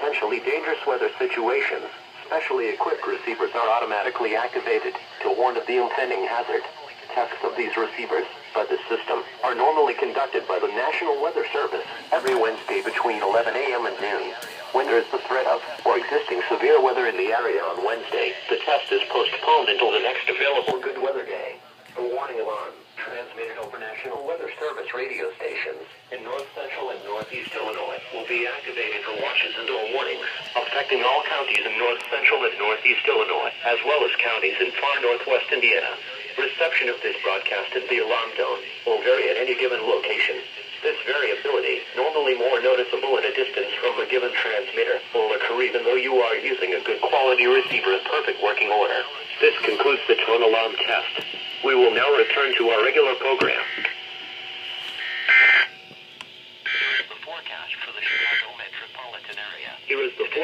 potentially dangerous weather situations, specially equipped receivers are automatically activated to warn of the impending hazard. Tests of these receivers by the system are normally conducted by the National Weather Service every Wednesday between 11 a.m. and noon. When there is the threat of or existing severe weather in the area on Wednesday, the test is postponed until the next available good weather day. A warning alarm transmitted over National Weather Service radio stations in north central and northeast Illinois will be activated for watches and or warnings affecting all counties in north central and northeast Illinois, as well as counties in far northwest Indiana. Reception of this broadcast in the alarm tone will vary at any given location. This variability, normally more noticeable at a distance from a given transmitter, will occur even though you are using a good quality receiver in perfect working order. This concludes the tone alarm test. We will now return to our regular program. Here is the forecast for the Chicago metropolitan area. Here is the